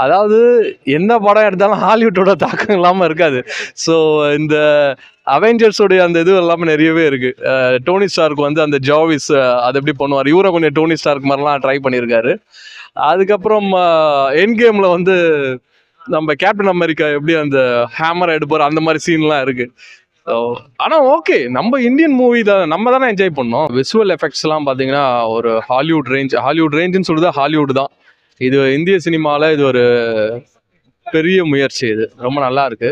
அதாவது என்ன படம் எடுத்தாலும் ஹாலிவுட்டோட தாக்கம் இல்லாமல் இருக்காது. ஸோ இந்த அவெஞ்சர்ஸோடைய அந்த இது எல்லாமே நிறையவே இருக்கு. டோனி ஸ்டார்க் வந்து அந்த ஜாவிஸ் அது எப்படி பண்ணுவார், இவரை கொஞ்சம் டோனி ஸ்டார்க் மாதிரிலாம் ட்ரை பண்ணியிருக்காரு. அதுக்கப்புறம் என் கேம்ல வந்து நம்ம கேப்டன் அமெரிக்கா எப்படி அந்த ஹேமரை எடுப்பார் அந்த மாதிரி சீன்லாம் இருக்கு. ஆனால் ஓகே, நம்ம இந்தியன் மூவி தான், நம்ம தானே என்ஜாய் பண்ணோம். விசுவல் எஃபெக்ட்ஸ்லாம் பார்த்தீங்கன்னா ஒரு ஹாலிவுட் ரேஞ்சுன்னு சொல்லுது, ஹாலிவுட் தான் இது. இந்திய சினிமாவில் இது ஒரு பெரிய முயற்சி, இது ரொம்ப நல்லா இருக்கு.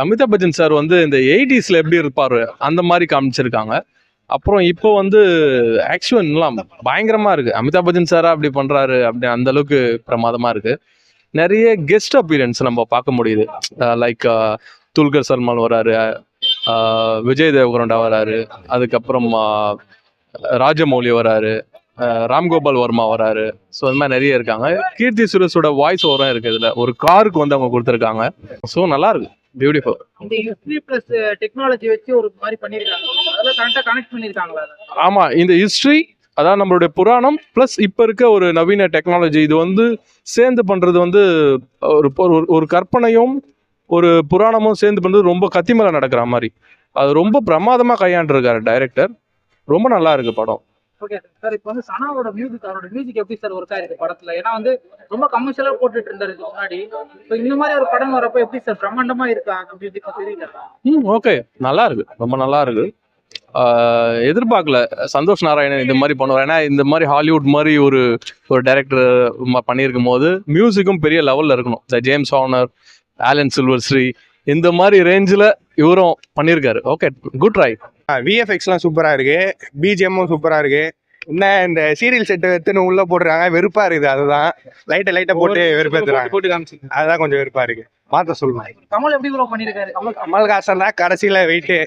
அமிதாப் பச்சன் சார் வந்து இந்த 80s எப்படி இருப்பார் அந்த மாதிரி காமிச்சிருக்காங்க. அப்புறம் இப்போ வந்து ஆக்சுவல்லாம் பயங்கரமாக இருக்குது. அமிதாப் பச்சன் சாரா அப்படி பண்ணுறாரு, அப்படி அந்த அளவுக்கு பிரமாதமாக இருக்குது. நிறைய கெஸ்ட் அப்பீரன்ஸ் நம்ம பார்க்க முடியுது. லைக் துல்கர் சல்மான் வராரு, விஜய் தேவகரண்டா வராரு, அதுக்கப்புறம் ராஜமௌலி வராரு, ராம்கோபால் வர்மா வராரு. ஸோ இந்த மாதிரி நிறைய இருக்காங்க. கீர்த்தி சுரேஷோட வாய்ஸ் ஓவரும் இருக்குது. இதில் ஒரு காருக்கு வந்து அவங்க கொடுத்துருக்காங்க. ஸோ நல்லா இருக்கு, பியூட்டிஃபுல். இந்த ஹிஸ்டரி பிளஸ் டெக்னாலஜி வச்சு ஒரு மாதிரி பண்ணியிருக்காங்க, அதெல்லாம் கரெக்டாக கனெக்ட் பண்ணியிருக்காங்களா? ஆமாம், இந்த ஹிஸ்ட்ரி அதான் நம்மளுடைய புராணம் ப்ளஸ் இப்போ இருக்க ஒரு நவீன டெக்னாலஜி இது வந்து சேர்ந்து பண்ணுறது வந்து ஒரு கற்பனையும் ஒரு புராணமும் சேர்ந்து பண்ணுறது ரொம்ப கத்திமலை நடக்கிற மாதிரி. அது ரொம்ப பிரமாதமாக கையாண்டிருக்காரு டைரக்டர். ரொம்ப நல்லா இருக்கு படம். ஓகே சார், இப்போ வந்து சனாவோட மியூசிக், அவரோட மியூசிக் எப்படி சார் ஒர்க் ஆயிருக்கு படத்துல? ஏன்னா வந்து ரொம்ப கமர்ஷியலா போட்டுட்டு இருந்தாரு முன்னாடி. இப்போ இந்த மாதிரி ஒரு படம் வரப்போ எப்படி சார் பிரம்மாண்டமா இருக்கா மியூசிக் தெரியல? ஓகே, நல்லா இருக்கு, ரொம்ப நல்லா இருக்கு. எதிர்பார்க்கல சந்தோஷ் நாராயணன் இந்த மாதிரி பண்ணுவார். ஏன்னா இந்த மாதிரி ஹாலிவுட் மாதிரி ஒரு டைரக்டர் பண்ணியிருக்கும் போது மியூசிக்கும் பெரிய லெவலில் இருக்கணும். இந்த ஜேம்ஸ் ஹார்னர், ஆலன் சில்வர்ஸ்ட்ரி இந்த மாதிரி ரேஞ்சில் இவரும் பண்ணியிருக்காரு. Okay, good try. விஎஃப்எக்ஸ்லாம் சூப்பராக இருக்கு, பிஜிஎம்மும் சூப்பராக இருக்கு. என்ன இந்த சீரியல் செட்டு எடுத்துன்னு உள்ள போட்டுறாங்க, வெறுப்பா இருக்குது. அதுதான் லைட்டை போட்டு வெறுப்பேற்றுறாங்க, அதுதான் கொஞ்சம் வெறுப்பா இருக்கு. மாத்த சொல்லுவாங்க. கமல் எப்படி ப்ரோ பண்ணிருக்காரு? கமல்ஹாசன் தான் கடைசியில வெயிட்டு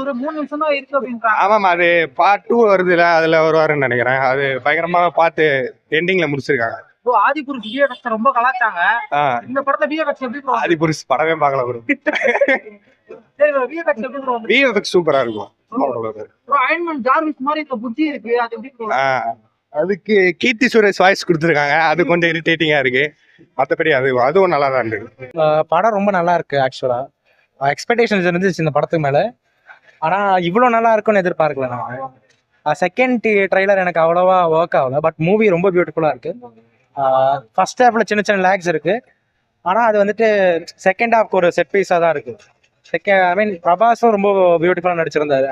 ஒரு 3 நிமிஷம் தான் இருக்கு அப்படின்றாங்க. ஆமாம், அது பார்ட் 2 வருதுல, அதுல வருவாருன்னு நினைக்கிறேன். அது பயங்கரமாக பார்த்து எண்டிங்ல முடிச்சிருக்காங்க. ஆதிபுருஷ் விஎஃப்எக்ஸ் ரொம்ப கலாச்சாங்க. இந்த படத்தை விஎஃப்எக்ஸ் எப்படி ப்ரோ? ஆதிபுருஷ் படமே பார்க்கல ப்ரோ. சரி ப்ரோ, விஎஃப்எக்ஸ் எப்படி ப்ரோ? விஎஃப்எக்ஸ் சூப்பரா இருக்கும். ப்ரோ அயர்ன் மேன் ஜார்விஸ் மாதிரி இந்த புத்தி இருக்கு, அது எப்படி ப்ரோ? அதுக்கு கீர்த்தி சுரேஷ் வாய்ஸ் கொடுத்துருக்காங்க, அது கொஞ்சம் இரிட்டேட்டிங்கா இருக்கு. மற்றபடி அதுவும் நல்லா தான் இருக்கு. படம் ரொம்ப நல்லா இருக்கு. ஆக்சுவலா எக்ஸ்பெக்டேஷன்ஸ் இருந்துச்சு இந்த படத்துக்கு மேல, ஆனா இவ்வளவு நல்லா இருக்கும்னு எதிர்பார்க்கல நான். செகண்ட் ட்ரைலர் எனக்கு அவ்வளவா ஒர்க் ஆகல, பட் மூவி ரொம்ப பியூட்டிஃபுல்லா இருக்கு. ஃபர்ஸ்ட் ஹாஃப்ல சின்ன சின்ன லேக்ஸ் இருக்கு, ஆனா அது வந்துட்டு செகண்ட் ஹாஃப்க்கு ஒரு செட் பீஸா தான் இருக்கு. பிரபாஸும் ரொம்ப பியூட்டிஃபுல்லா நடிச்சிருந்தாரு.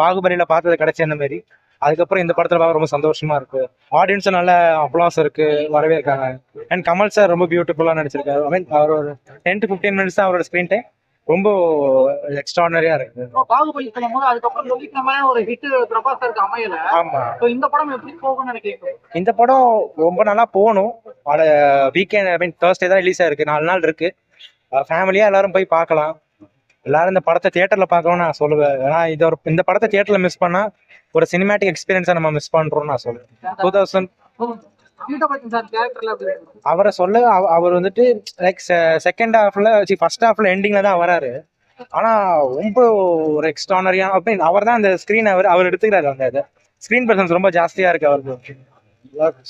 பாகுபலியில பார்த்தது கிடைச்ச அந்த மாதிரி. அதுக்கப்புறம் இந்த படத்துல பார்க்க ரொம்ப சந்தோஷமா இருக்கு. ஆடியன்ஸும் நல்ல அப்ளாஸ் இருக்கு, வரவே இருக்காங்க. அண்ட் கமல் சார் ரொம்ப பியூட்டிஃபுல்லா நடிச்சிருக்காரு. அவர் ஒரு 10 to 15 minutes தான் அவரோட ஸ்கிரீன் டைம், ரொம்ப எக்ஸ்ட்ரானரியா இருக்கு. பாகுபலி சொல்லும்போது அதுக்கப்புறம் சொல்லிக்கிற ஒரு ஹிட் பிரபாஸ் சாருக்கு அமையல. ஆமா, இந்த படம் எப்படி போகும்னு நினைக்கிறீங்க? இந்த படம் ரொம்ப நல்லா போகணும். வீக்கெண்ட் தேர்ஸ்டே தான் ரிலீஸ் ஆயிருக்கு, 4 நாள் இருக்கு. ஃபேமிலியா எல்லாரும் போய் பார்க்கலாம். எல்லாரும் இந்த படத்தை தியேட்டர்ல பார்க்கணும்னு நான் சொல்லுவேன். ஏன்னா இந்த படத்தை தியேட்டர்ல மிஸ் பண்ணா ஒரு சினிமேட்டிக் எக்ஸ்பீரியன்ஸை நம்ம மிஸ் பண்றோம்னு நான் சொல்லுவேன். 2000 அவரை சொல்ல அவர் வந்துட்டு லைக் செகண்ட் ஹாஃப்ல ஃபர்ஸ்ட் ஹாஃப்ல எண்டிங்ல தான் வராரு. ஆனா ரொம்ப ஒரு எக்ஸ்ட்ரானரியா அவர் தான் அந்த ஸ்கிரீன் அவர் எடுத்துக்கிறாரு. அந்த ஸ்கிரீன் பிரசன்ஸ் ரொம்ப ஜாஸ்தியா இருக்கு அவருக்கு.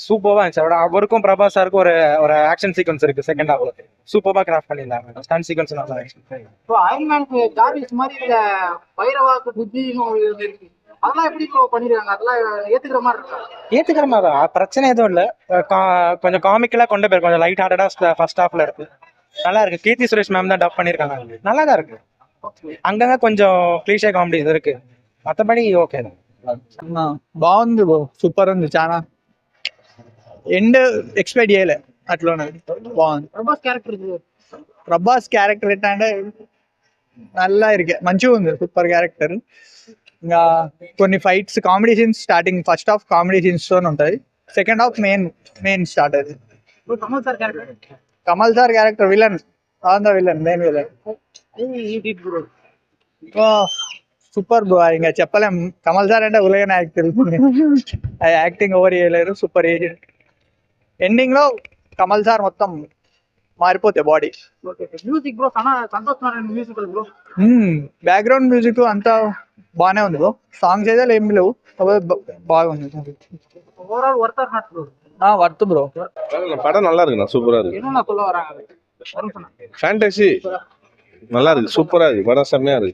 சூப்பர்வா இருந்துச்சு. அவருக்கும் பிரபாஸ் சாருக்கும் ஒரு ஆக்ஷன் சீக்வன்ஸ் இருக்கு செகண்ட் ஹாஃப்ல, சூப்பர்வா கிராஃப்ட் பண்ணிருந்தாங்க. ஸ்டன் சீக்வன்ஸ் நல்லா இருக்கு. இப்போ அயர்ன் மேனுக்கு ஜார்விஸ் மாதிரி இந்த பைரவாக்கு புத்தின்னு இருக்கு, அதெல்லாம் எப்படி பண்ணிருக்காங்க? அதெல்லாம் ஏத்துக்கிற மாதிரி இருக்கா? ஏத்துக்கிற மாதிரி தான், பிரச்சனை எதுவும் இல்ல. கொஞ்சம் காமிக்கலா கொண்டு போயிருக்கு, கொஞ்சம் லைட் ஹார்ட்டடா ஃபர்ஸ்ட் ஹாஃப்ல இருக்கு. நல்லா இருக்கு. கீர்த்தி சுரேஷ் மேம் தான் டப் பண்ணிருக்காங்க, நல்லா தான் இருக்கு. அங்கங்க கொஞ்சம் கிளீஷே காமெடி இருக்கு, மற்றபடி ஓகே தான். బాగుంది బ్రో, సూపర్ ఉంది. చాలా ఎండ్ ఎక్స్పెక్ట్ చేయలే అట్లా బాగుంది. ప్రభాస్ క్యారెక్టర్ ఎట్లా అంటే நல்லா இருக்கு, మంచిగా ఉంది, సూపర్ క్యారెక్టర్. ఇంకా కొన్ని fights comedy scenes starting first half comedy scenes తో ఉంటది, సెకండ్ హాఫ్ మెయిన్ స్టార్ట్ అది. Kamal sir character villain, on the villain, main villain. Super bro, ఇంకా చెప్పలేం. కమల్ సార్ అంటే ఉలగ యాక్టర్, యాక్టింగ్ ఓవర్ చేయలేరు, సూపర్ ఏజెంట్. ఎండింగ్ లో కమల్ సార్ మొత్తం మారిపోతే body. Music bro, Santhosh Narayana musical bro. Background music అంతా బాగానే ఉంది బ్రో, సాంగ్స్ అయితే ఏం లేవు, బాగుంది. Overall worth or not bro? Worth bro. படம் நல்லா இருக்குண்ணா, சூப்பரா இருக்கு. என்னென்ன சொல்ல வராங்க? ஃபேண்டசி நல்லா இருக்கு, சூப்பரா இருக்கு, படம் செம்மையா இருக்கு.